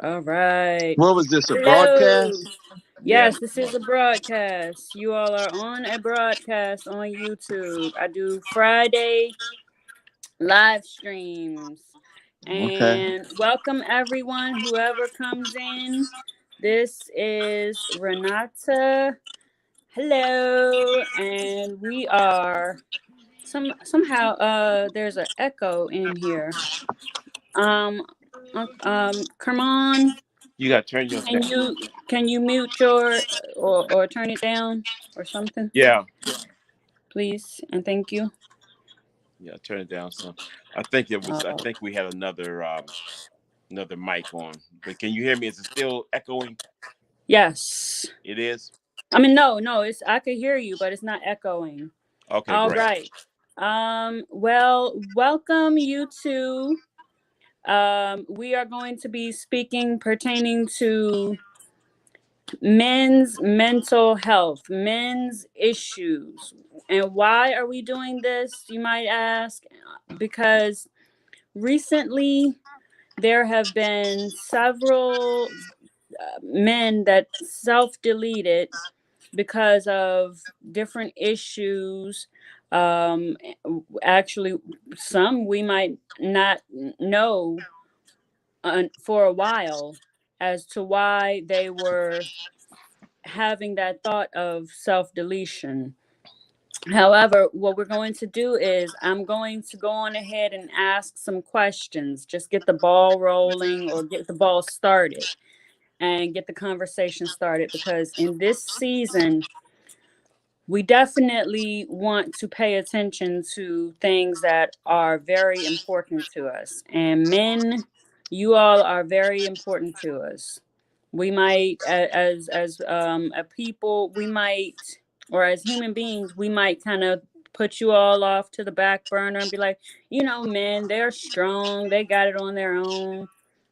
All right. What was this, a Hello. broadcast? Yeah. Yes, this is a broadcast. You all are on a broadcast on YouTube. I do Friday live streams. Okay. And welcome everyone, whoever comes in. This is Renata. Hello. And we are somehow there's an echo in here. Um Kermon, You got to turn yours can down. you mute your or turn it down or something, Yeah. please? And thank you. Yeah, turn it down some. I think it was. I Uh, think we had another mic on. But can you hear me? Is it still echoing? yes. It is. I mean, no, it's I could hear you, but it's not echoing. Okay, All great. right. Well, welcome you two. We are going to be speaking pertaining to men's mental health, men's issues. And why are we doing this, you might ask? Because recently there have been several men that self-deleted because of different issues. Um, Actually, some we might not know for a while as to why they were having that thought of self deletion. However, what we're going to do is I'm going to go on ahead and ask some questions, just get the ball rolling or get the ball started and get the conversation started, because in this season, we definitely want to pay attention to things that are very important to us. And men, you all are very important to us. We might, as a people, we might, or as human beings, we might kind of put you all off to the back burner and be like, men, they're strong. They got it on their own.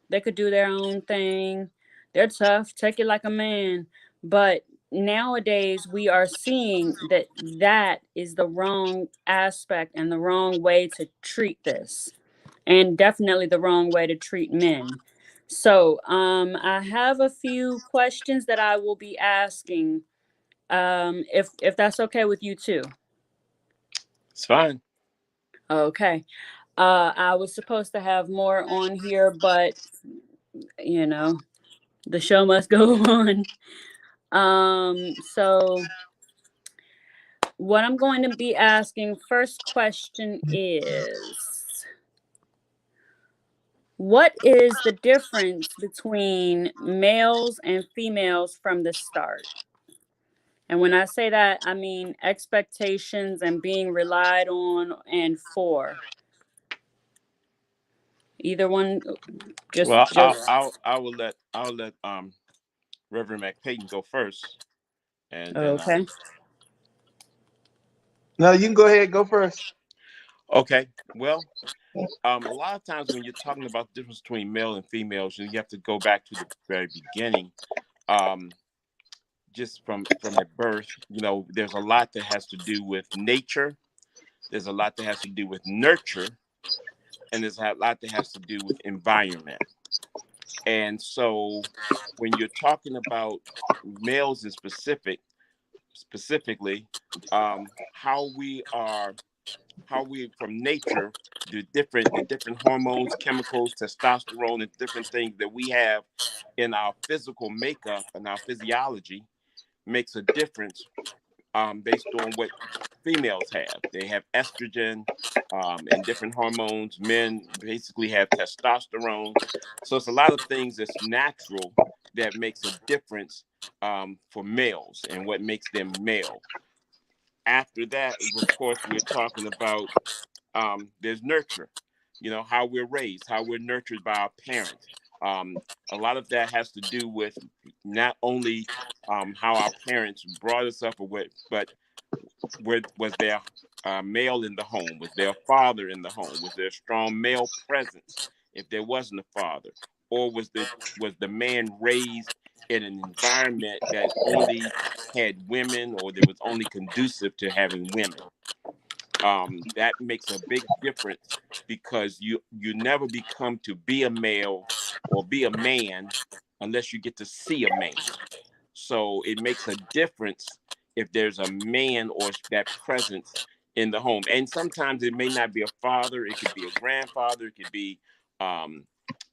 They could do their own thing. They're tough. Take it like a man. But nowadays we are seeing that that is the wrong aspect and the wrong way to treat this, and definitely the wrong way to treat men. So I have a few questions that I will be asking, if that's okay with you too. It's fine. Okay. I was supposed to have more on here, but you know the show must go on. So what I'm going to be asking, first question is, what is the difference between males and females from the start? And when I say that, I mean expectations and being relied on and for. Either one, just Well, just I will let Reverend McPayton go first, and then okay. No, you can go ahead. Go first. okay. Well, a lot of times when you're talking about the difference between male and females, you have to go back to the very beginning. Um, just from at birth, there's a lot that has to do with nature. There's a lot that has to do with nurture, and there's a lot that has to do with environment. And so, when you're talking about males in specifically, how we are, how we from nature, the different hormones, chemicals, testosterone, and different things that we have in our physical makeup and our physiology makes a difference, based on what females have. They have estrogen, and different hormones. Men basically have testosterone. So it's a lot of things that's natural that makes a difference, for males and what makes them male. After that, of course, we're talking about, there's nurture. How we're raised, how we're nurtured by our parents. A lot of that has to do with not only, how our parents brought us up, or what, but was there male in the home? Was there a father in the home? Was there a strong male presence if there wasn't a father? Or was the man raised in an environment that only had women, or that was only conducive to having women? That makes a big difference, because you never become to be a male or be a man unless you get to see a man. So it makes a difference if there's a man or that presence in the home. And sometimes it may not be a father, it could be a grandfather, it could be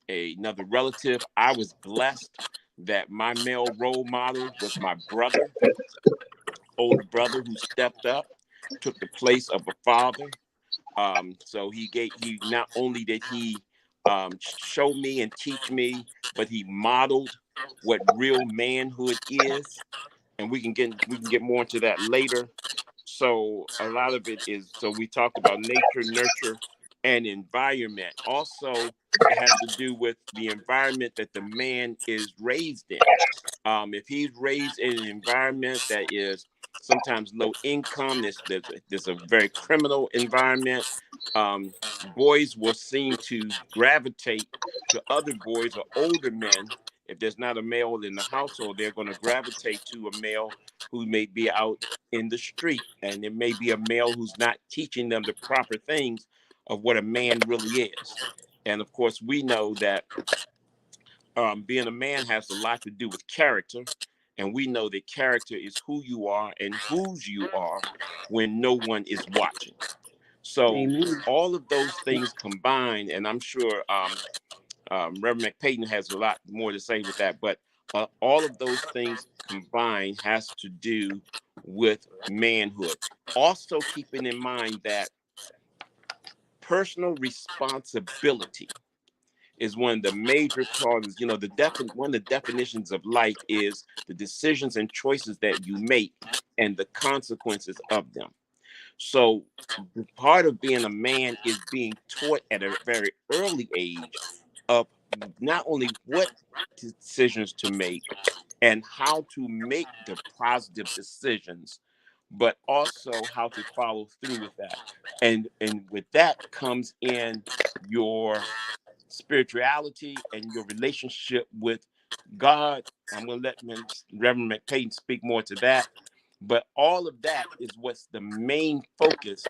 another relative. I was blessed that my male role model was my brother, older brother, who stepped up, took the place of a father. So he not only did he show me and teach me, but he modeled what real manhood is. And we can get more into that later. So a lot of it is, so we talked about nature, nurture, and environment. Also, it has to do with the environment that the man is raised in. If he's raised in an environment that is sometimes low income, there's a very criminal environment, boys will seem to gravitate to other boys or older men. If there's not a male in the household, they're going to gravitate to a male who may be out in the street, and it may be a male who's not teaching them the proper things of what a man really is. And of course, we know that being a man has a lot to do with character, and we know that character is who you are and whose you are when no one is watching. So Amen. all of those things combined, and I'm sure Reverend McPayton has a lot more to say with that, but all of those things combined has to do with manhood. Also keeping in mind that personal responsibility is one of the major causes. You know, one of the definitions of life is the decisions and choices that you make and the consequences of them. So part of being a man is being taught at a very early age of not only what decisions to make and how to make the positive decisions, but also how to follow through with that. And with that comes in your spirituality and your relationship with God. I'm going to let Reverend McPayton speak more to that. But all of that is what's the main focus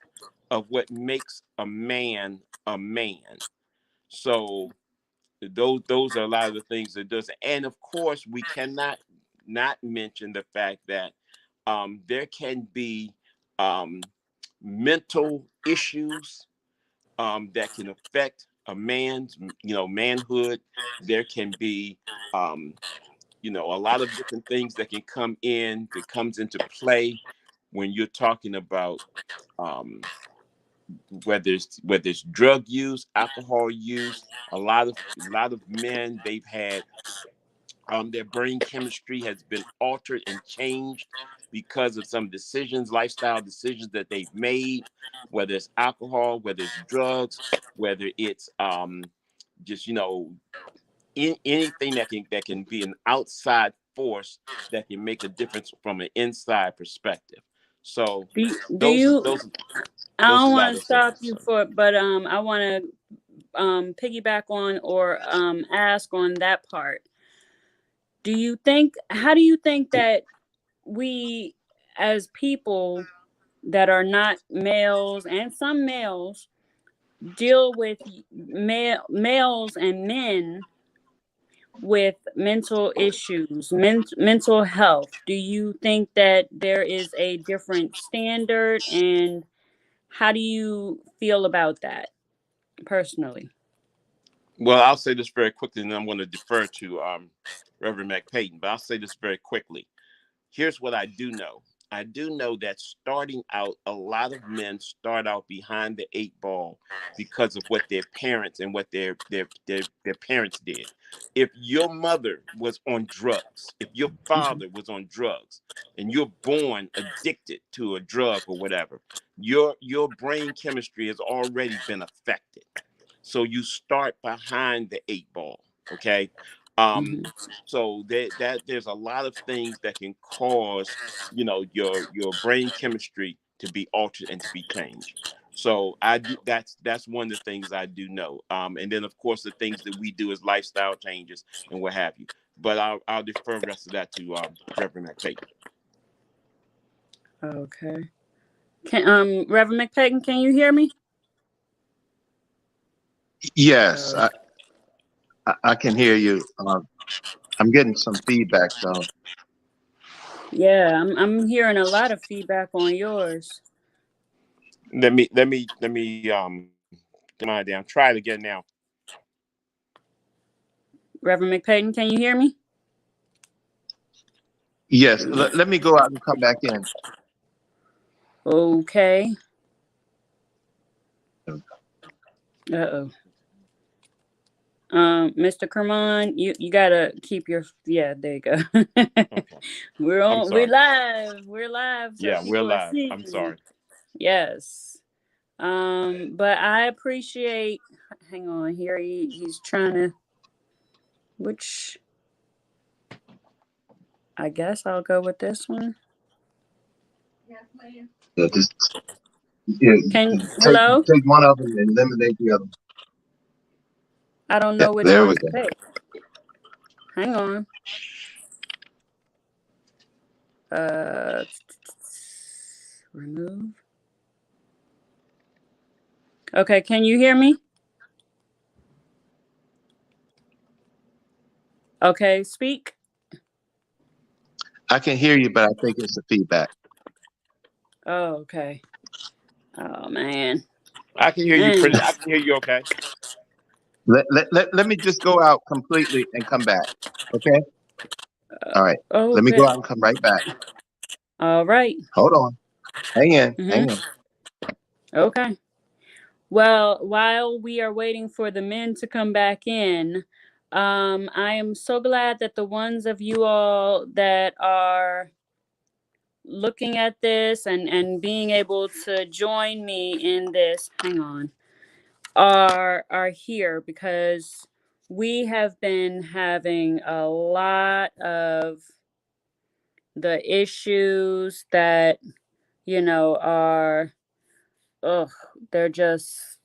of what makes a man a man. So those are a lot of the things that does. And of course, we cannot not mention the fact that there can be mental issues that can affect a man's, manhood. There can be, a lot of different things that comes into play when you're talking about whether it's drug use, alcohol use. A lot of men, they've had their brain chemistry has been altered and changed because of some lifestyle decisions that they've made, whether it's alcohol, whether it's drugs, whether it's just anything that can be an outside force that can make a difference from an inside perspective. So those I don't want to those stop things. you but I want to piggyback on or ask on that part. How do you think that we as people that are not males and some males deal with males and men with mental issues, mental health? Do you think that there is a different standard, and how do you feel about that personally? Well, I'll say this very quickly, and then I'm going to defer to Reverend McPayton, but I'll say this very quickly. Here's what I do know. I do know that starting out, a lot of men start out behind the 8 ball because of what their parents and what their parents did. If your mother was on drugs, if your father was on drugs, and you're born addicted to a drug or whatever, your brain chemistry has already been affected. So you start behind the 8 ball, okay? So there's a lot of things that can cause, your brain chemistry to be altered and to be changed. So that's one of the things I do know. And then of course the things that we do as lifestyle changes and what have you. But I'll defer the rest of that to Reverend McPayton. Okay. Reverend McPayton, can you hear me? Yes. I can hear you. I'm getting some feedback though. Yeah, I'm hearing a lot of feedback on yours. Let me get mine down. Try it again now. Reverend McPayton, can you hear me? Yes. Let me go out and come back in. Okay. Uh-oh. Mr. Kerman, you gotta keep your there you go. Okay. We're live. We're live. So Yeah, we're people are live. seeing. I'm sorry. Yes. But I appreciate. Hang on here. He's trying to. Which. I guess I'll go with this one. Yeah, just hello? take one of them and eliminate the other. I don't know which there one we to go. pick. Hang on. Remove. Okay, can you hear me? Okay, speak. I can hear you, but I think it's the feedback. Oh, okay. Oh man. I can hear you pretty. I can hear you okay. Let me just go out completely and come back. Okay. All right. Let me go out and come right back. All right. Hold on. Hang in. Hang in. Okay. Well, while we are waiting for the men to come back in, I am so glad that the ones of you all that are looking at this and being able to join me in this, hang on, are here, because we have been having a lot of the issues that, are, they're just,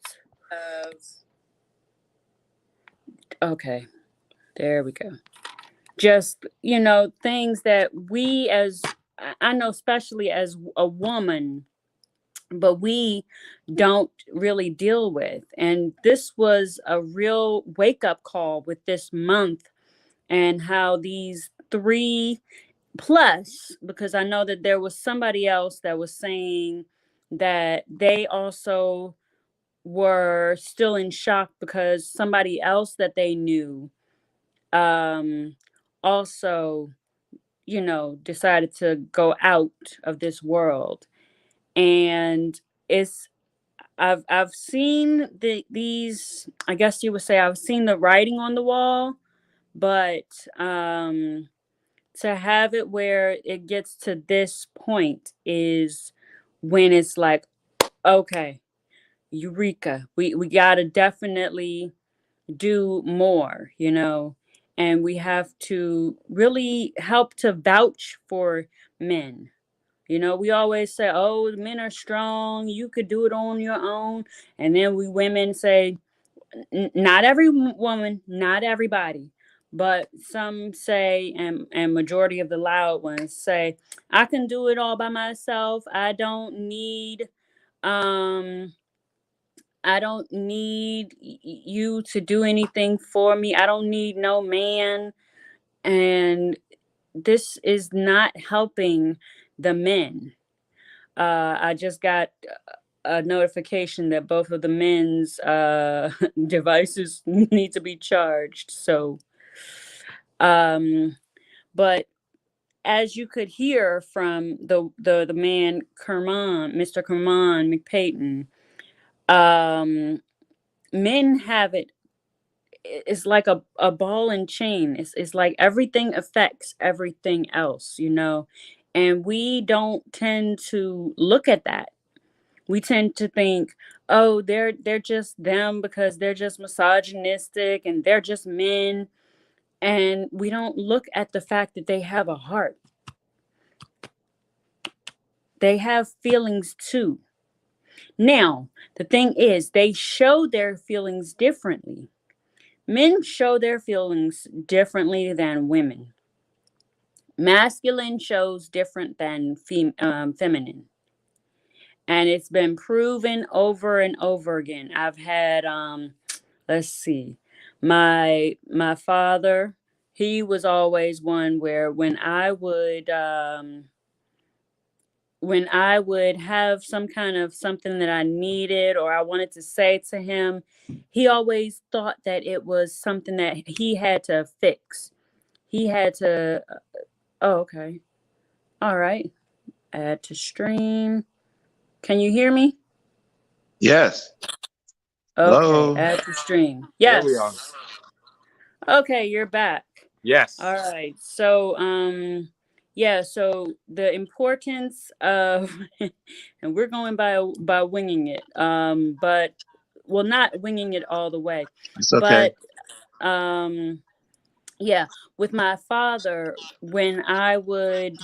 okay, there we go. Just, things that we I know, especially as a woman, but we don't really deal with. And this was a real wake-up call with this month, and how these 3+, because I know that there was somebody else that was saying that they also were still in shock because somebody else that they knew also, decided to go out of this world. And I've seen these, I guess you would say, I've seen the writing on the wall, but to have it where it gets to this point is when it's like, okay, eureka, we gotta definitely do more, and we have to really help to vouch for men. We always say, oh, the men are strong, you could do it on your own. And then we women say, not every woman, not everybody, but some say, and majority of the loud ones say, I can do it all by myself. I don't need you to do anything for me. I don't need no man. And this is not helping the men. I just got a notification that both of the men's devices need to be charged. So, but as you could hear from the man Kerman, Mr. Kerman McPayton, men have it. It's like a ball and chain. It's like everything affects everything else, and we don't tend to look at that. We tend to think, oh, they're just them because they're just misogynistic and they're just men, and we don't look at the fact that they have a heart. They have feelings too. Now, the thing is, they show their feelings differently. Men show their feelings differently than women. Masculine shows different than feminine. And it's been proven over and over again. I've had, let's see, My father, he was always one where when I would have some kind of something that I needed or I wanted to say to him, he always thought that it was something that he had to fix. He had to oh, okay. All right. Add to stream. Can you hear me? Yes. Okay, Hello. add to stream. There we are. Yes. Okay, you're back. Yes. All right. So, yeah, so the importance of and we're going by winging it. But well, not winging it all the way. It's okay. But yeah, with my father, when I would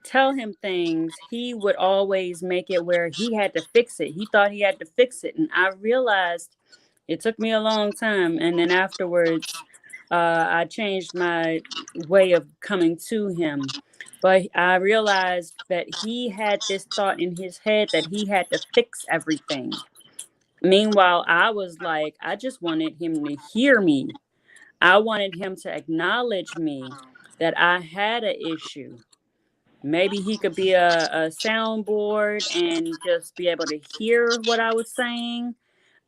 tell him things, he would always make it where he had to fix it. He thought he had to fix it. And I realized it took me a long time. And then afterwards, I changed my way of coming to him. But I realized that he had this thought in his head that he had to fix everything. Meanwhile, I was like, I just wanted him to hear me. I wanted him to acknowledge me that I had an issue. Maybe he could be a soundboard and just be able to hear what I was saying.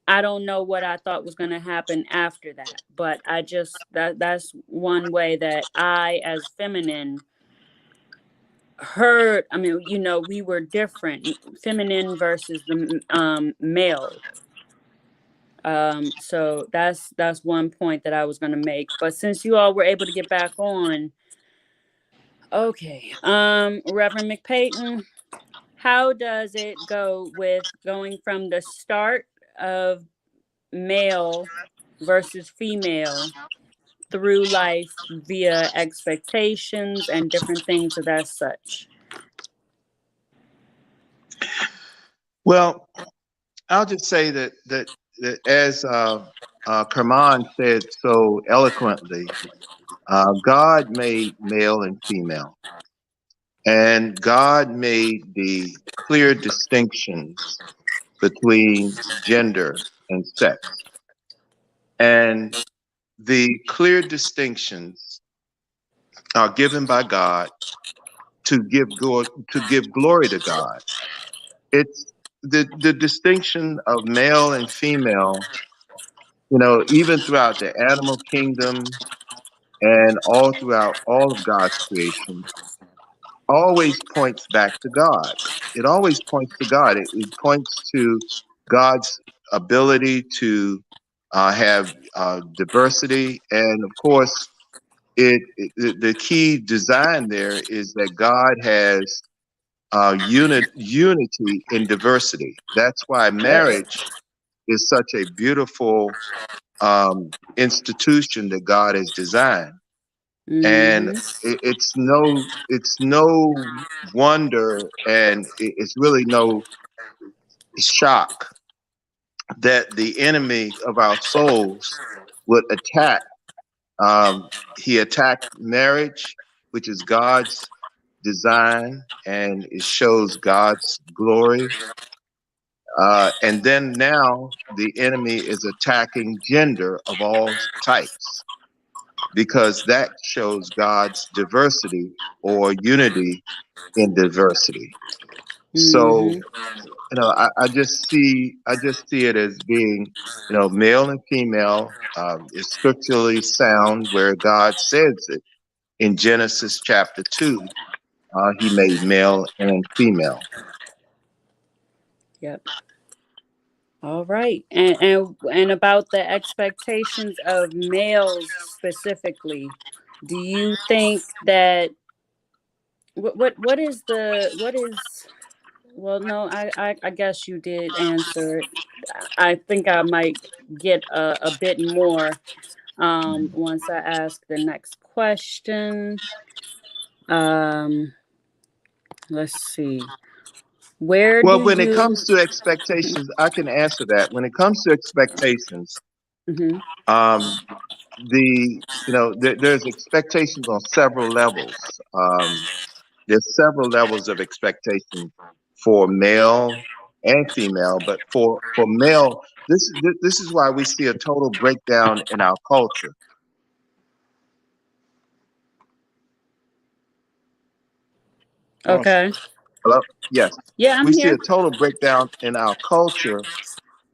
I don't know what I thought was going to happen after that, but I just that's one way that I, as feminine, heard. I mean, you know, we were different, feminine versus the male. So that's one point that I was going to make. But since you all were able to get back on, okay, Reverend McPayton, how does it go with going from the start of male versus female through life via expectations and different things of that such? Well, I'll just say that as Kerman said so eloquently, God made male and female, and God made the clear distinctions between gender and sex. And the clear distinctions are given by God to give glory to God. It's the distinction of male and female, you know, even throughout the animal kingdom and all throughout all of God's creation, always points back to God. It always points to God. It points to God's ability to have diversity. And of course, the key design there is that God has unity in diversity. That's why marriage is such a beautiful institution that God has designed. And it's no wonder, and it's really no shock that the enemy of our souls would attack. He attacked marriage, which is God's design, and it shows God's glory. And then now the enemy is attacking gender of all types, because that shows God's diversity or unity in diversity. So, you know, I just see it as being, you know, male and female is scripturally sound, where God says it in Genesis chapter 2. He made male and female. Yep. All right. And about the expectations of males specifically, do you think that what is well, no, I guess you did answer it. I think I might get a bit more once I ask the next question. Let's see. Well, when it comes to expectations, I can answer that. When it comes to expectations, there's expectations on several levels. There's several levels of expectation for male and female, but for male, This is why we see a total breakdown in our culture. Okay. Hello? Yes. Yeah, I'm We see here. a total breakdown in our culture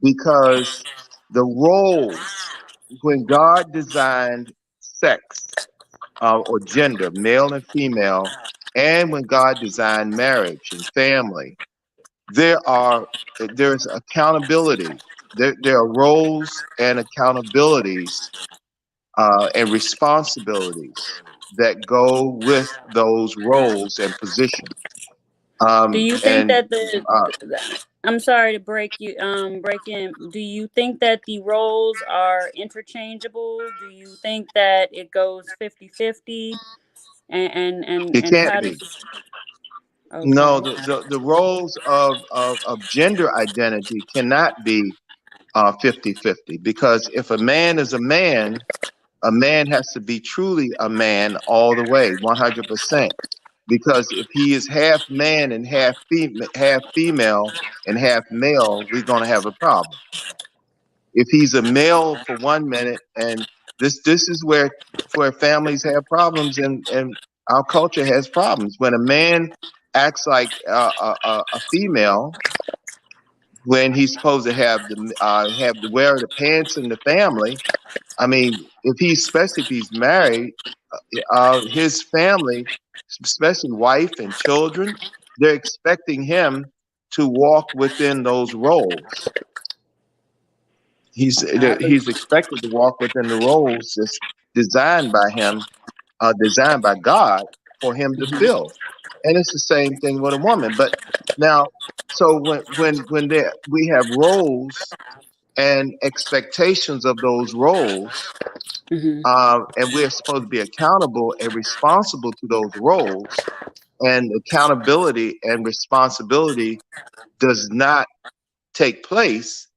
because the roles, when God designed sex or gender, male and female, and when God designed marriage and family, there's accountability. There are roles and accountabilities and responsibilities that go with those roles and positions. Do you think And that I'm sorry to break in. Do you think that the roles are interchangeable? Do you think that it goes 50-50? it And can't how be. does No, okay. the roles of gender identity cannot be 50-50, because if a man has to be truly a man all the way, 100%. Because if he is half man and half female and half male, we're going to have a problem. If he's a male for 1 minute, and this is where families have problems, and our culture has problems. When a man acts like a female, when he's supposed to have to wear the pants in the family. I mean, especially if he's married, his family, especially wife and children, they're expecting him to walk within those roles. He's expected to walk within the roles that's designed by him, designed by God for him to Mhm. fill. And it's the same thing with a woman. But now, so we have roles and expectations of those roles, Mhm. and we're supposed to be accountable and responsible to those roles. And accountability and responsibility does not take place,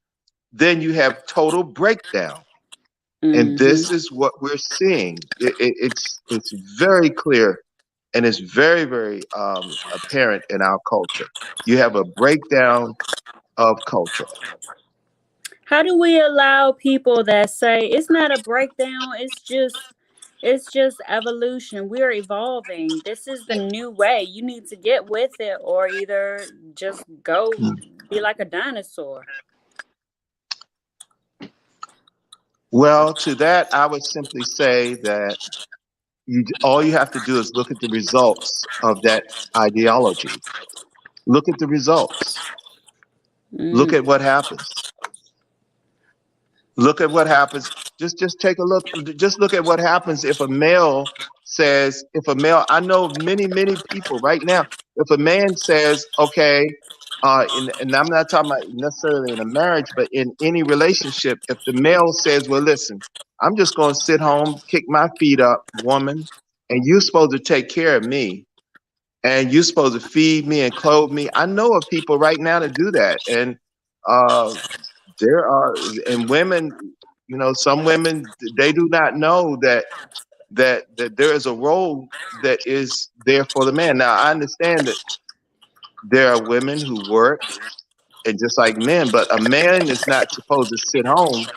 then you have total breakdown. And Mhm. this is what we're seeing. It's very clear, and it's very, very apparent in our culture. You have a breakdown of culture. How do we allow people that say it's not a breakdown, it's just evolution. We're evolving. This is the new way. You need to get with it or either just go be like a dinosaur. Well, to that, I would simply say that all you have to do is look at the results of that ideology. Look at the results. Look Mm. at what happens. Look at what happens. Just take a look. Just look at what happens if a male I know many people right now. If a man says, okay, and I'm not talking about necessarily in a marriage, but in any relationship, if the male says, well, listen, I'm just going to sit home, kick my feet up, woman, and you're supposed to take care of me, and you're supposed to feed me and clothe me. I know of people right now to do that, and uh, there are, and women, some women, they do not know that there is a role that is there for the man. Now, I understand that there are women who work, and just like men, but a man is not supposed to sit home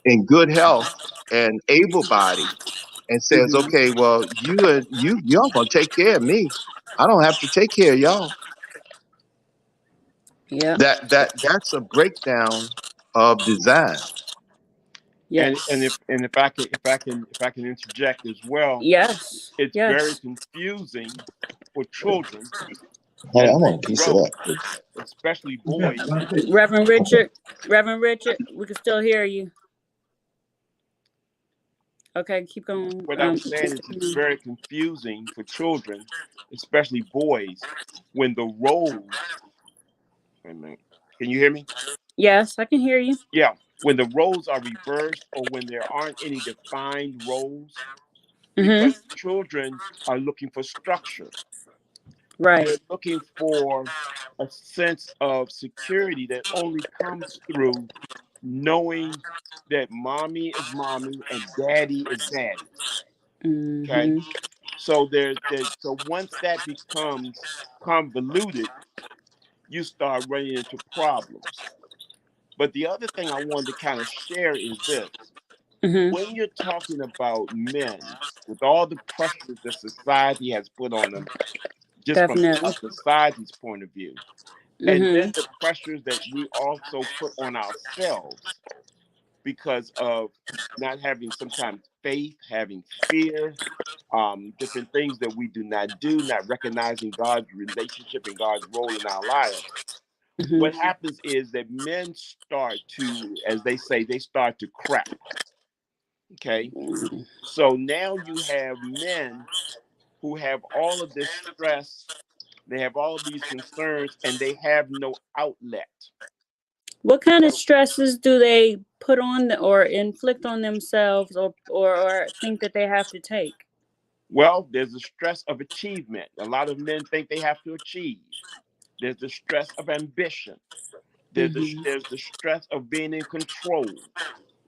in good health and able-bodied and says, Mhm. okay, well, y'all gonna take care of me. I don't have to take care of y'all. Yeah. That's a breakdown of design. Yes. And if I can interject as well, Yes. it's very Yes. confusing for children Hey, I and want a piece of growth, that. especially boys. Reverend Richard, Reverend Richard, we can still hear you. Okay, keep going. What I was saying is it's very confusing for children, especially boys, when the roles. Wait a minute. Can you hear me? Yes, I can hear you. Yeah. When the roles are reversed or when there aren't any defined roles, Mm-hmm. because children are looking for structure. Right. They're looking for a sense of security that only comes through knowing that mommy is mommy and daddy is daddy. Okay. Mm-hmm. So once that becomes convoluted, you start running into problems. But the other thing I wanted to kind of share is this. Mm-hmm. When you're talking about men, with all the pressures that society has put on them, just from a Definitely. society's point of view, and Mm-hmm. then the pressures that we also put on ourselves because of not having sometimes faith, having fear, different things that we do not do, not recognizing God's relationship and God's role in our lives. What Mm-hmm. happens is that men start to, as they say, they start to crack. Okay. So now you have men who have all of this stress, they have all of these concerns, and they have no outlet. What kind of So, stresses do they put on or inflict on themselves, or think that they have to take? well, there's the stress of achievement. A lot of men think they have to achieve. There's the stress of ambition. Mm-hmm. There's the stress of being in control.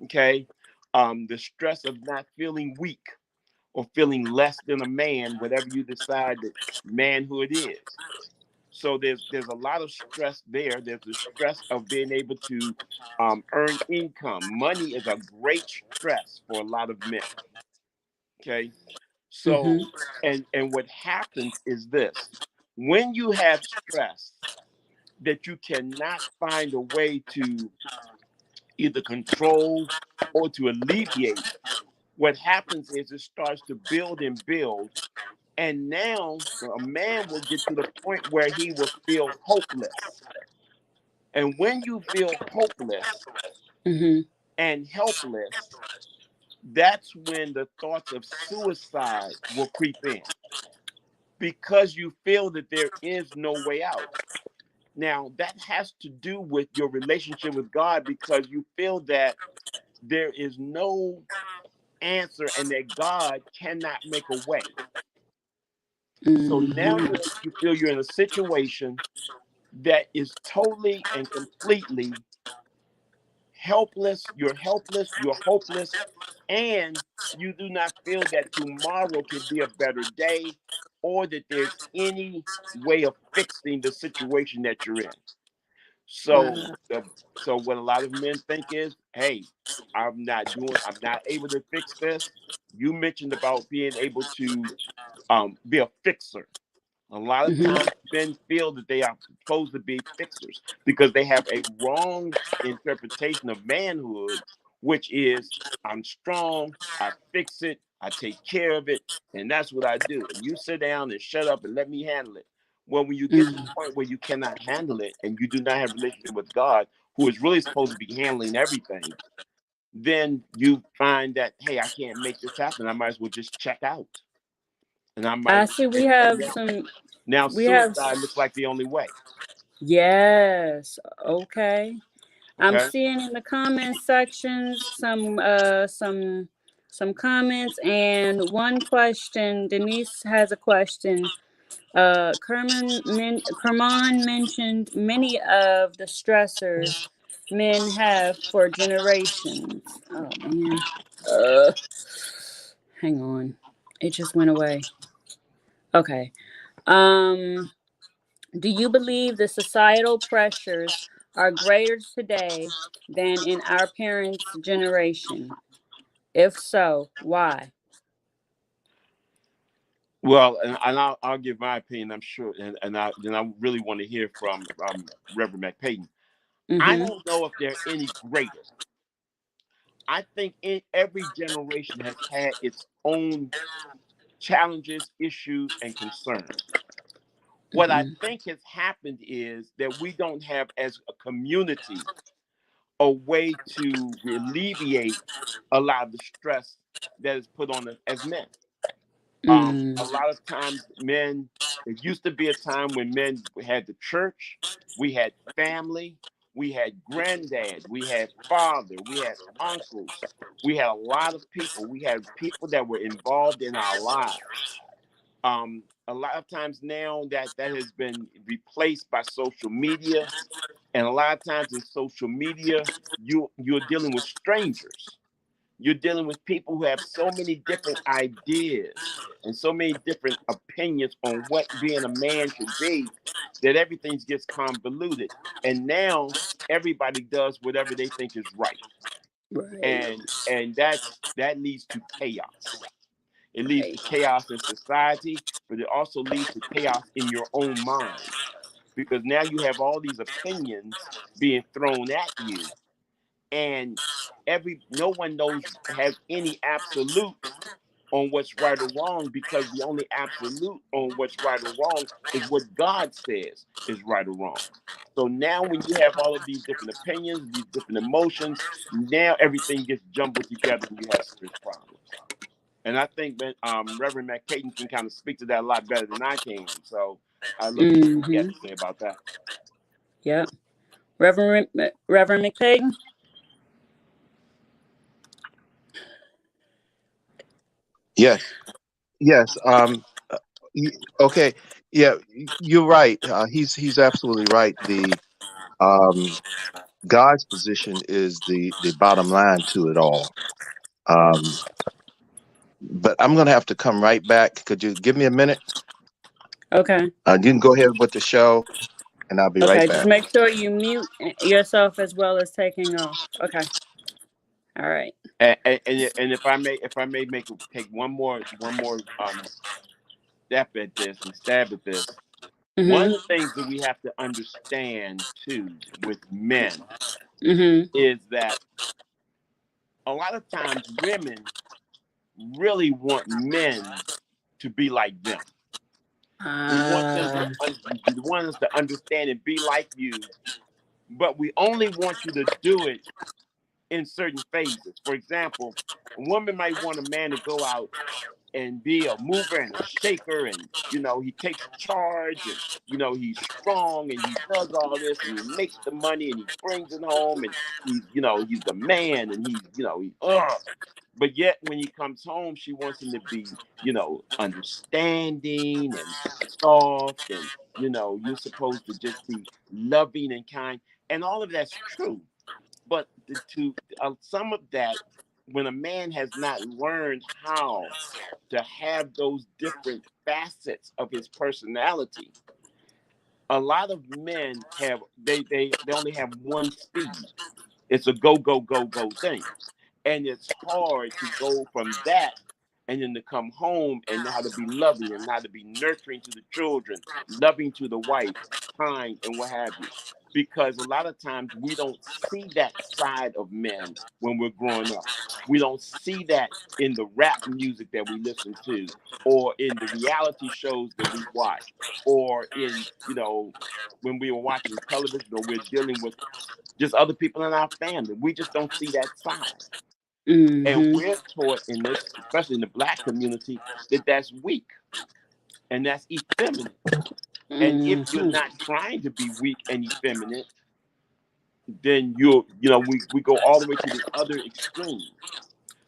Okay. The stress of not feeling weak or feeling less than a man, whatever you decide that manhood is. So there's a lot of stress there. There's the stress of being able to earn income. Money is a great stress for a lot of men. Okay. Mm-hmm. So and what happens is this: when you have stress that you cannot find a way to either control or to alleviate, what happens is it starts to build and build. And now a man will get to the point where he will feel hopeless. And when you feel hopeless Mm-hmm. and helpless, that's when the thoughts of suicide will creep in because you feel that there is no way out. Now, that has to do with your relationship with God because you feel that there is no answer and that God cannot make a way. So now Mm-hmm. you feel you're in a situation that is totally and completely helpless. You're helpless, you're hopeless, and you do not feel that tomorrow can be a better day or that there's any way of fixing the situation that you're in. So Wow. so what a lot of men think is, hey, I'm not able to fix this. You mentioned about being able to be a fixer. A lot of Mm-hmm. times men feel that they are supposed to be fixers because they have a wrong interpretation of manhood, which is I'm strong, I fix it, I take care of it, and that's what I do. And you sit down and shut up and let me handle it. Well, when you get to the point where you cannot handle it and you do not have a relationship with God, who is really supposed to be handling everything, then you find that, hey, I can't make this happen. I might as well just check out. And I might I see. and now We have. suicide looks like the only way. Yes. Okay. I'm Okay. seeing in the comment sections some comments and one question. Denise has a question. Kerman mentioned many of the stressors men have for generations. Oh man. Uh, hang on. It just went away. Okay. Um, do you believe the societal pressures are greater today than in our parents' generation? If so, why? Well, and I'll give my opinion, I'm sure, and then I really want to hear from Reverend McPayton. I Mm-hmm. don't know if they're any greater. I think every generation has had its own challenges, issues, and concerns. What I Mm-hmm. think has happened is that we don't have, as a community, a way to alleviate a lot of the stress that is put on us as men. A lot of times, men, it used to be a time when men had the church, we had family, we had granddad, we had father, we had uncles, we had a lot of people. We had people that were involved in our lives. A lot of times now that has been replaced by social media, and a lot of times in social media, you're dealing with strangers. You're dealing with people who have so many different ideas and so many different opinions on what being a man should be that everything gets convoluted. And now everybody does whatever they think is right. Right. And that leads to chaos. It leads to Right. chaos in society, but it also leads to chaos in your own mind. Because now you have all these opinions being thrown at you, and no one has any absolutes on what's right or wrong, because the only absolute on what's right or wrong is what God says is right or wrong. So now when you have all of these different opinions, these different emotions, now everything gets jumbled together and you have serious problems. And I think that Reverend McCaden can kind of speak to that a lot better than I can. So I look at what he has to say about that. Yep. Reverend McCaden? Yes. Yes. Okay. Yeah, you're right. He's absolutely right. The God's position is the bottom line to it all. But I'm going to have to come right back. Could you give me a minute? Okay. You can go ahead with the show, and I'll be right Okay. back. Just make sure you mute yourself as well as taking off. Okay. All right. And if I may take one more step at this and stab at this. One of the things that we have to understand too with men is that a lot of times women really want men to be like them. We want us to understand and be like you, but we only want you to do it in certain phases. For example, a woman might want a man to go out and be a mover and a shaker, and he takes charge, and he's strong, and he does all this, and he makes the money, and he brings it home, and he's the man, and but yet when he comes home, she wants him to be understanding and soft, and you're supposed to just be loving and kind, and all of that's true. But some of that, when a man has not learned how to have those different facets of his personality, a lot of men they only have one speed. It's a go thing, and it's hard to go from that and then to come home and how to be loving and how to be nurturing to the children, loving to the wife, kind, and what have you. Because a lot of times we don't see that side of men when we're growing up. We don't see that in the rap music that we listen to, or in the reality shows that we watch, or in, when we were watching television, or we're dealing with just other people in our family. We just don't see that side. And we're taught in this, especially in the Black community, that that's weak and that's effeminate. And if you're not trying to be weak and effeminate, then we go all the way to the other extreme.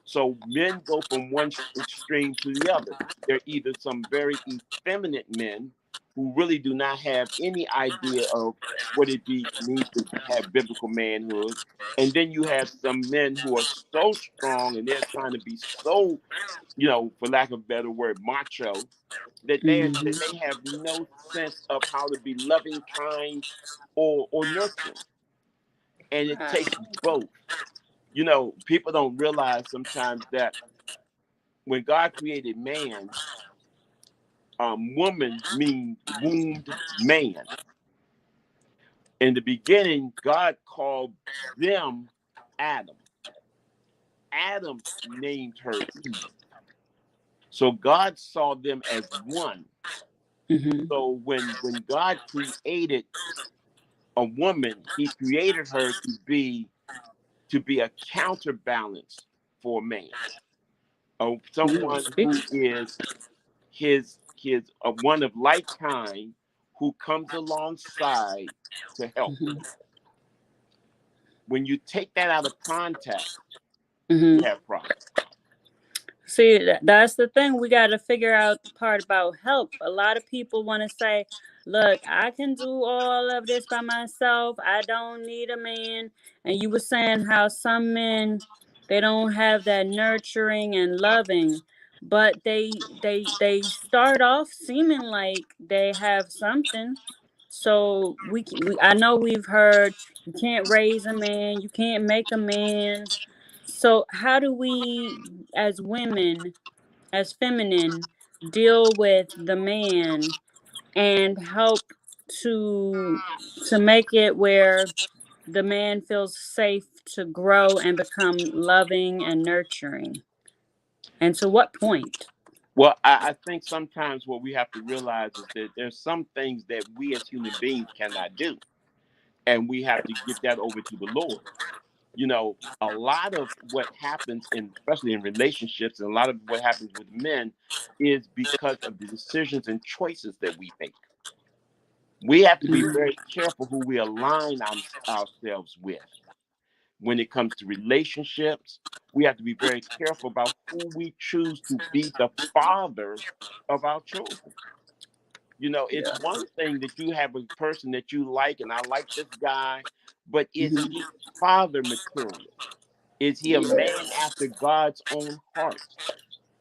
So men go from one extreme to the other. They're either some very effeminate men who really do not have any idea of what it means to have biblical manhood. And then you have some men who are so strong and they're trying to be so, for lack of a better word, macho, that they have no sense of how to be loving, kind, or nurturing. And it takes both. People don't realize sometimes that when God created man, woman means wombed man. In the beginning, God called them Adam. Adam named her Eve. So God saw them as one. So when God created a woman, he created her to be a counterbalance for man. Someone who is his one of like kind, who comes alongside to help. When you take that out of context, you have problems. See, that's the thing. We got to figure out the part about help. A lot of people want to say, look, I can do all of this by myself. I don't need a man. And you were saying how some men They don't have that nurturing and loving, but they start off seeming like they have something. So I know we've heard you can't raise a man, you can't make a man. So how do we, as women, as feminine, deal with the man and help to to make it where the man feels safe to grow and become loving and nurturing? And to what point? Well, I think sometimes what we have to realize is that there's some things that we as human beings cannot do, and we have to get that over to the Lord. You know, a lot of what happens in, especially in relationships, and a lot of what happens with men is because of the decisions and choices that we make. We have to be very careful who we align ourselves with. When it comes to relationships, we have to be very careful about who we choose to be the father of our children. You know, it's Yeah. one thing that you have a person that you like, and I like this guy, but is Mhm. he father material? Is he a man Yes. after God's own heart?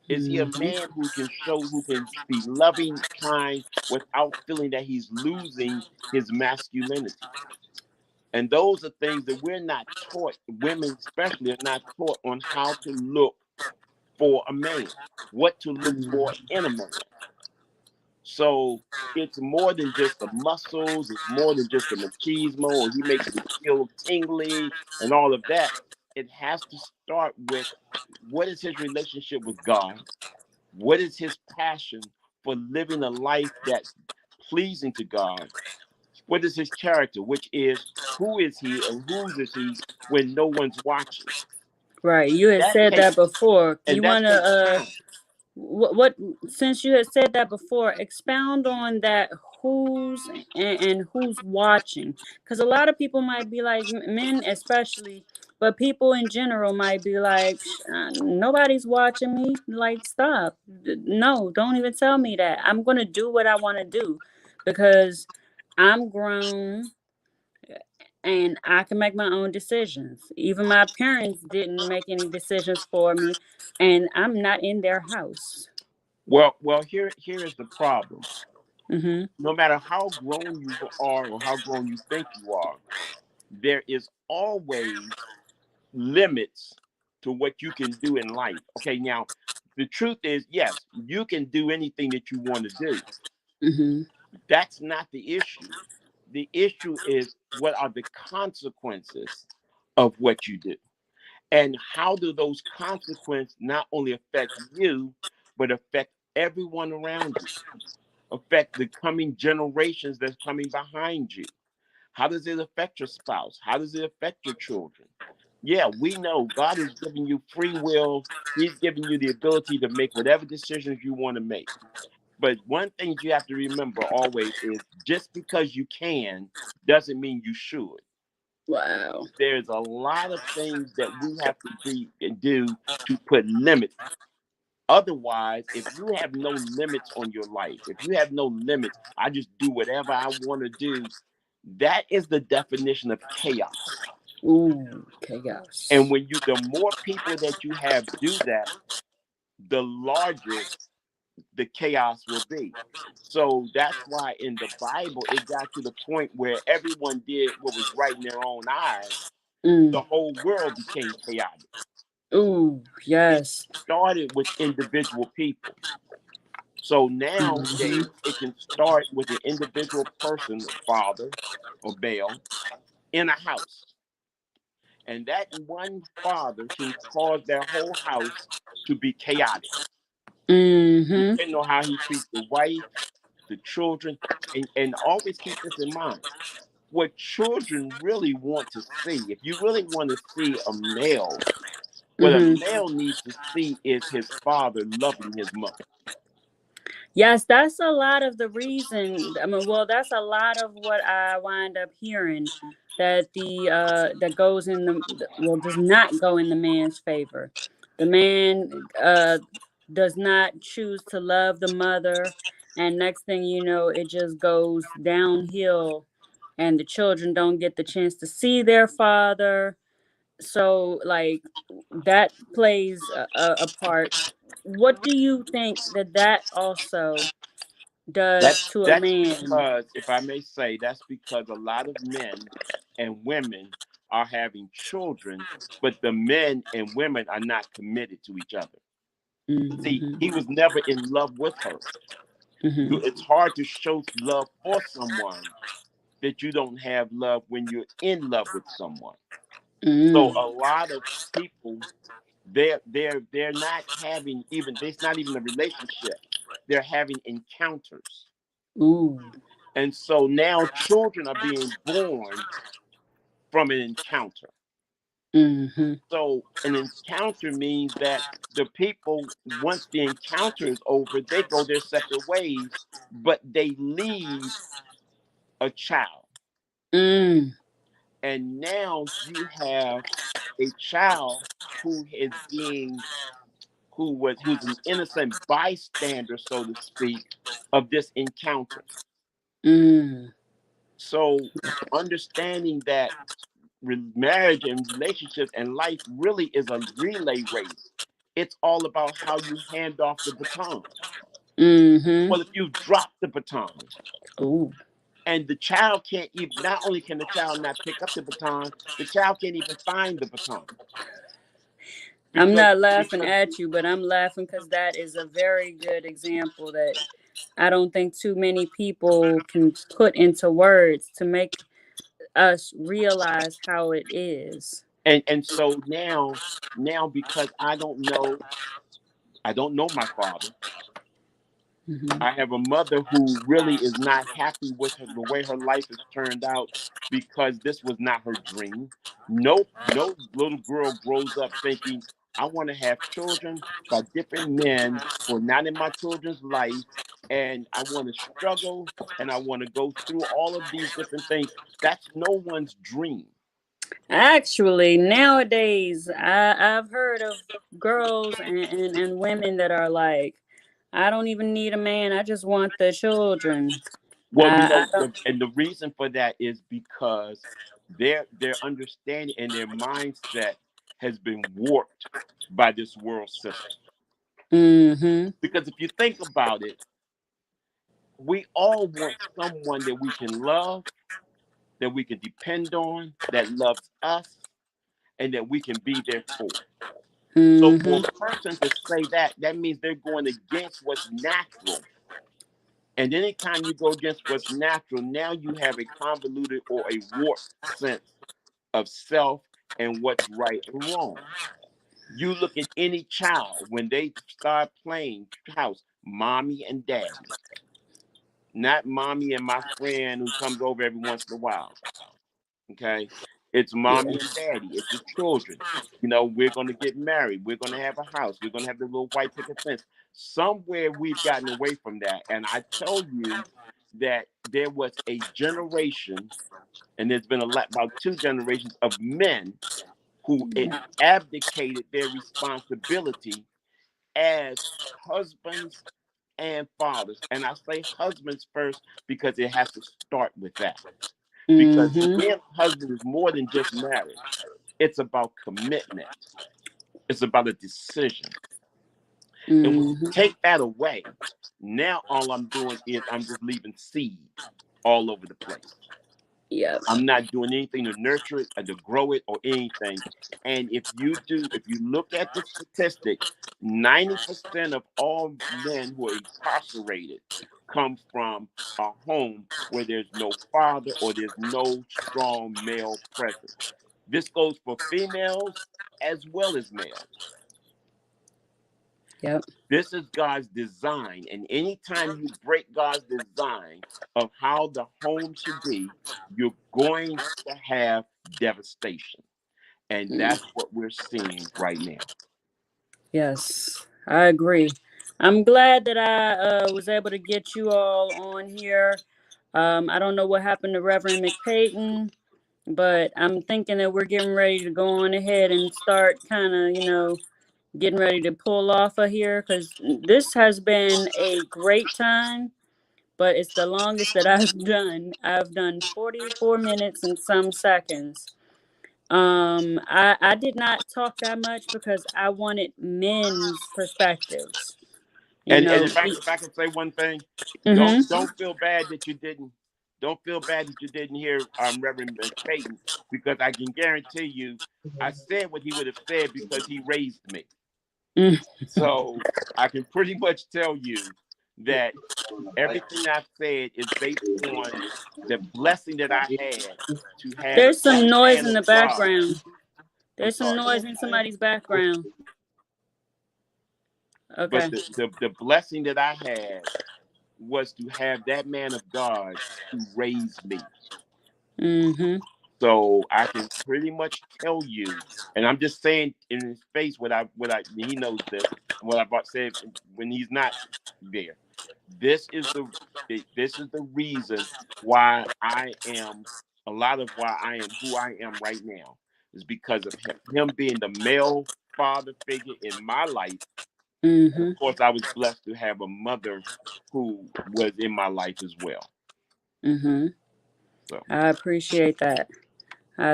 Is he a Mhm. man who can be loving, kind, without feeling that he's losing his masculinity? And those are things that we're not taught. Women, especially, are not taught on how to look for a man, what to look for in a man. So it's more than just the muscles, it's more than just the machismo, or he makes me feel tingly and all of that. It has to start with, what is his relationship with God? What is his passion for living a life that's pleasing to God? What is his character, which is, who is he and whose is he when no one's watching? Right. You had That said takes that before. and You that want takes to time. what since you had said that before, expound on that, who's and who's watching, because a lot of people might be like, men especially, but people in general might be like, nobody's watching me, like, stop. No, don't even tell me that. I'm gonna do what I want to do because I'm grown and I can make my own decisions. Even my parents didn't make any decisions for me, and I'm not in their house. Well, here is the problem. Mm-hmm. No matter how grown you are or how grown you think you are, there is always limits to what you can do in life. Okay, now the truth is, yes, you can do anything that you want to do. Mm-hmm. That's not the issue. The issue is, what are the consequences of what you do? And how do those consequences not only affect you, but affect everyone around you, affect the coming generations that's coming behind you? How does it affect your spouse? How does it affect your children? Yeah, we know God has given you free will. He's given you the ability to make whatever decisions you want to make. But one thing you have to remember always is, just because you can doesn't mean you should. Wow. There's a lot of things that we have to be and do to put limits. Otherwise, if you have no limits on your life, if you have no limits, I just do whatever I want to do, that is the definition of chaos. Ooh, And chaos. when the more people that you have do that, the larger the chaos will be. So that's why in the Bible, it got to the point where everyone did what was right in their own eyes. The Mm. whole world became chaotic. Ooh, It yes. started with individual people. So nowadays, Mm-hmm. it can start with an individual person, father or male, in a house. And that one father can cause their whole house to be chaotic, Mm-hmm. depending on how he treats the wife, the children. And always keep this in mind. What children really want to see, if you really want to see a male, what a Mm-hmm. male needs to see is his father loving his mother. Yes, that's a lot of the reason. I mean, well, that's a lot of what I wind up hearing, that that goes in well, does not go in the man's favor. The man does not choose to love the mother, and next thing you know, it just goes downhill, and the children don't get the chance to see their father, So like that plays a part. What do you think that also does to a That's man? because, if I may say, that's because a lot of men and women are having children, but the men and women are not committed to each other. See, Hmm. he was never in love with her. Hmm. It's hard to show love for someone that you don't have love when you're in love with someone. So Mm. a lot of people, they're not having even, it's not even a relationship. They're having encounters. Ooh. And so now children are being born from an encounter. Hmm. So an encounter means that the people, once the encounter is over, they go their separate ways, but they leave a child. Mm. And now you have a child who is being, who's an innocent bystander, so to speak, of this encounter. Mm. So understanding that marriage and relationships and life really is a relay race. It's all about how you hand off the baton. Hmm. Well, if you drop the baton Ooh. and the child can't even, not only can the child not pick up the child can't even find the baton I'm because not laughing because at you, but I'm laughing because that is a very good example that I don't think too many people can put into words to make us realize how it is. and so now because I don't know my father. Hmm. I have a mother who really is not happy with the way her life has turned out because this was not her dream. No little girl grows up thinking, I want to have children by different men who are not in my children's life, and I want to struggle and I want to go through all of these different things. That's no one's dream. Actually, nowadays, I've heard of girls and women that are like, I don't even need a man. I just want the children. Well, I don't. and the reason for that is because their understanding and their mindset has been warped by this world system. Mm-hmm. Because if you think about it, we all want someone that we can love, that we can depend on, that loves us, and that we can be there for. So for Mm-hmm. a person to say that, that means they're going against what's natural. And anytime you go against what's natural, now you have a convoluted or a warped sense of self and what's right and wrong. You look at any child when they start playing house, mommy and daddy, not mommy and my friend who comes over every once in a while. Okay. It's mommy and Yes. daddy. It's the children. We're going to get married. We're going to have a house. We're going to have the little white picket fence. Somewhere we've gotten away from that. And I tell you that there was a generation, and there's been about two generations of men who abdicated their responsibility as husbands and fathers. And I say husbands first because it has to start with that. Because Mm-hmm. being a husband is more than just marriage. It's about commitment. It's about a decision. And when you Mm-hmm. take that away, now all I'm doing is I'm just leaving seed all over the place. Yep. I'm not doing anything to nurture it or to grow it or anything. And if you look at the statistics, 90% of all men who are incarcerated come from a home where there's no father or there's no strong male presence. This goes for females as well as males. Yep. This is God's design. And anytime you break God's design of how the home should be, you're going to have devastation. And Mm. that's what we're seeing right now. Yes, I agree. I'm glad that I was able to get you all on here. I don't know what happened to Reverend McPayton, but I'm thinking that we're getting ready to go on ahead and start kind of, getting ready to pull off of here because this has been a great time, but it's the longest that I've done. I've done 44 minutes and some seconds. I did not talk that much because I wanted men's perspectives. You And know. if I can say one thing, Mm-hmm. don't feel bad that you didn't. Don't feel bad that you didn't hear Reverend Peyton, because I can guarantee you, I said what he would have said because he raised me. Mm. So I can pretty much tell you that everything I've said is based on the blessing that I had to have There's that some noise man in of the God. background. I'm There's some sorry. noise in somebody's background. But Okay. the blessing that I had was to have that man of God to raise me. Mm-hmm. So I can pretty much tell you, and I'm just saying in his face what I he knows this, what I about said when he's not there. This is the reason why I am a lot of why I am who I am right now is because of him being the male father figure in my life. And Mm-hmm. of course, I was blessed to have a mother who was in my life as well. Mm-hmm. So I appreciate that.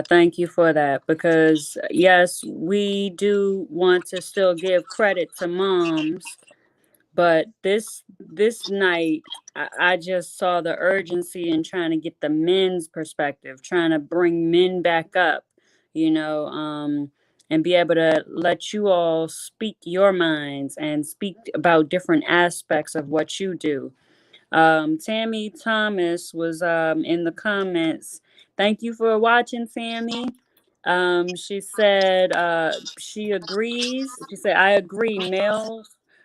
Thank you for that because yes, we do want to still give credit to moms, but this night I just saw the urgency in trying to get the men's perspective, trying to bring men back up, you know, and be able to let you all speak your minds and speak about different aspects of what you do. Tammy Thomas was in the comments. Thank you for watching, Tammy. She said she agrees. She said, I agree.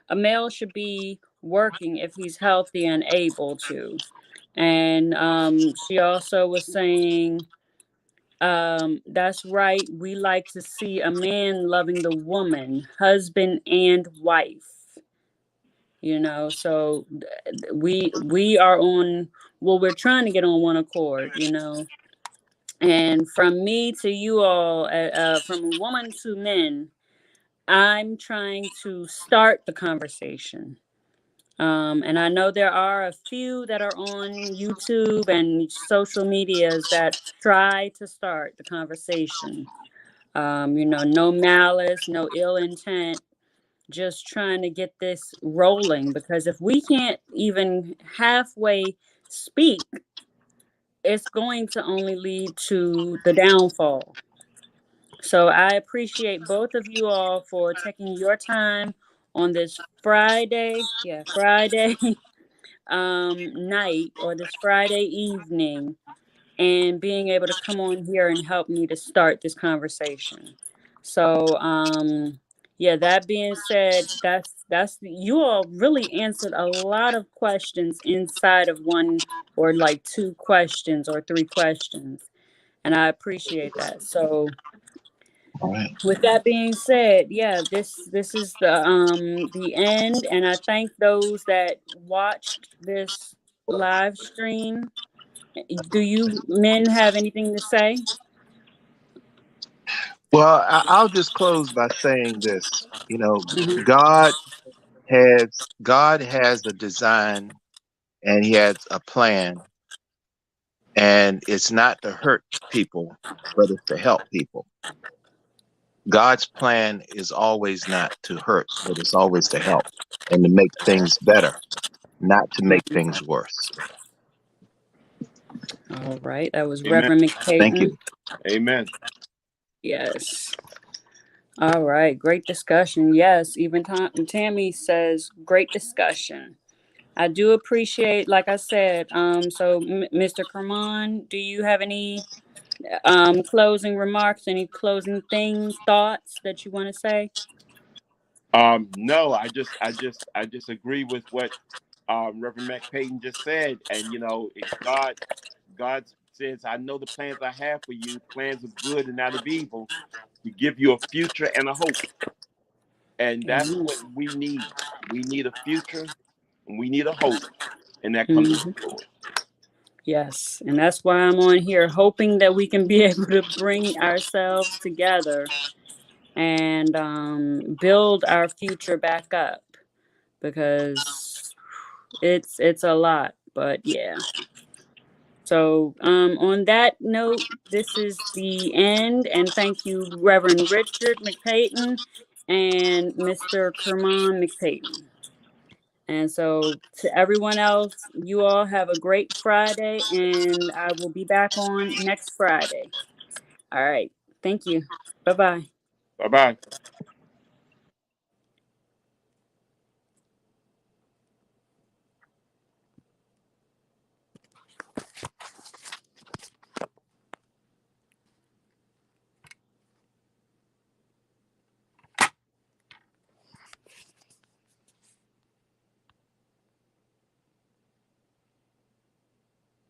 A male should be working if he's healthy and able to. And she also was saying, that's right. We like to see a man loving the woman, husband and wife. You know, so we are on, well, we're trying to get on one accord, you know. And from me to you all, from woman to men, I'm trying to start the conversation. And I know there are a few that are on YouTube and social medias that try to start the conversation. You know, no malice, no ill intent, just trying to get this rolling, because if we can't even halfway speak, it's going to only lead to the downfall. So I appreciate both of you all for taking your time on this Friday, Friday night, or this Friday evening, and being able to come on here and help me to start this conversation. So yeah, that being said, that's you all really answered a lot of questions inside of one, or like two questions or three questions, and I appreciate that. So All right. with that being said, yeah, this is the end, and I thank those that watched this live stream. Do you men have anything to say? Well, I'll just close by saying this. You know, Hmm. God God has a design and He has a plan, and it's not to hurt people, but it's to help people. God's plan is always not to hurt, but it's always to help and to make things better, not to make things worse. All right, that was amen. Reverend Thank McPayton. you. Amen. Yes. All right, great discussion. Yes, even Tammy says great discussion. I do appreciate, like I said, so Mr. Kerman, do you have any closing remarks, any closing things, thoughts that you want to say? No, I just agree with what Reverend Mac Payton just said, and you know, God says, "I know the plans I have for you, plans of good and not of evil, to give you a future and a hope." And that's Mhm. what we need. We need a future, and we need a hope, and that comes from Mhm. the Lord. Yes, and that's why I'm on here, hoping that we can be able to bring ourselves together and build our future back up, because it's a lot. But yeah, So on that note, this is the end, and thank you, Reverend Richard McPayton and Mr. Kermon McPayton. And so to everyone else, you all have a great Friday, and I will be back on next Friday. All right. Thank you. Bye-bye. Bye-bye.